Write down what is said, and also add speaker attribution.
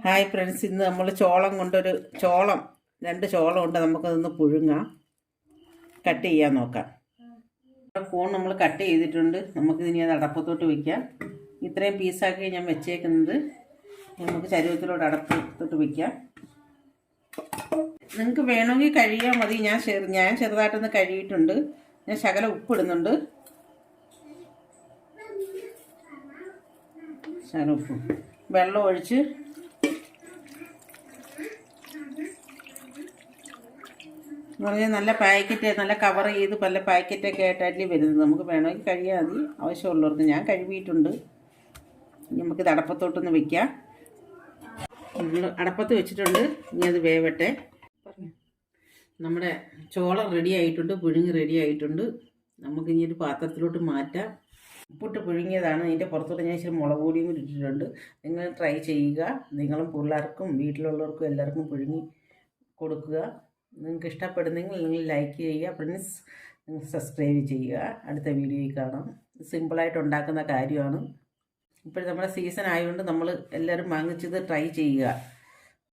Speaker 1: Hi friends, ഇന്ന് നമ്മൾ ചോളം കൊണ്ടൊരു രണ്ട് ചോളം ഉണ്ട്. നമുക്കതൊന്ന് പുഴുങ്ങാം, കട്ട് ചെയ്യാൻ നോക്കാം. കൂൺ നമ്മൾ കട്ട് ചെയ്തിട്ടുണ്ട്. നമുക്കിതിനി അത് അടപ്പത്തോട്ട് വയ്ക്കാം. ഇത്രയും പീസാക്കി ഞാൻ വെച്ചേക്കുന്നത് നമുക്ക് ചരുവത്തിലോട്ട് അടപ്പത്തോട്ട് വയ്ക്കാം. നിങ്ങൾക്ക് വേണമെങ്കിൽ കഴുകിയാൽ മതി. ഞാൻ ചെറുതായിട്ടൊന്ന് കഴുകിയിട്ടുണ്ട്. ഞാൻ ശകലം ഉപ്പിടുന്നുണ്ട്. ശകലം ഉപ്പ്, വെള്ളം ഒഴിച്ച് എന്ന് പറഞ്ഞാൽ നല്ല പാക്കറ്റ്, നല്ല കവർ ചെയ്ത് പല പാക്കറ്റൊക്കെ ആയിട്ടല്ലേ വരുന്നത്. നമുക്ക് വേണമെങ്കിൽ കഴിയാൽ മതി, ആവശ്യമുള്ളവർക്ക്. ഞാൻ കഴുകിയിട്ടുണ്ട്. നമുക്കിത് അടപ്പത്തോട്ടൊന്ന് വയ്ക്കാം. നമ്മൾ അടപ്പത്ത് വെച്ചിട്ടുണ്ട്. ഇനി അത് വേവട്ടെ. നമ്മുടെ ചോളം റെഡി ആയിട്ടുണ്ട്, പുഴുങ്ങി റെഡി ആയിട്ടുണ്ട്. നമുക്കിനി ഒരു പാത്രത്തിലോട്ട് മാറ്റാം. ഉപ്പിട്ട് പുഴുങ്ങിയതാണ്. ഇതിൻ്റെ പുറത്തോട്ട് ഞാൻ ഇച്ചിരി മുളക് പൊടിയും കൂടി ഇട്ടിട്ടുണ്ട്. നിങ്ങൾ ട്രൈ ചെയ്യുക. നിങ്ങളും പിള്ളേർക്കും വീട്ടിലുള്ളവർക്കും എല്ലാവർക്കും പുഴുങ്ങി കൊടുക്കുക. നിങ്ങൾക്ക് ഇഷ്ടപ്പെടുന്നെങ്കിൽ നിങ്ങൾ ലൈക്ക് ചെയ്യുക ഫ്രണ്ട്സ്. നിങ്ങൾ സബ്സ്ക്രൈബ് ചെയ്യുക. അടുത്ത വീഡിയോയിൽ കാണാം. സിമ്പിളായിട്ട് ഉണ്ടാക്കുന്ന കാര്യമാണ്. ഇപ്പോൾ നമ്മുടെ സീസൺ ആയതുകൊണ്ട് നമ്മൾ എല്ലാവരും വാങ്ങിച്ചത് ട്രൈ ചെയ്യുക.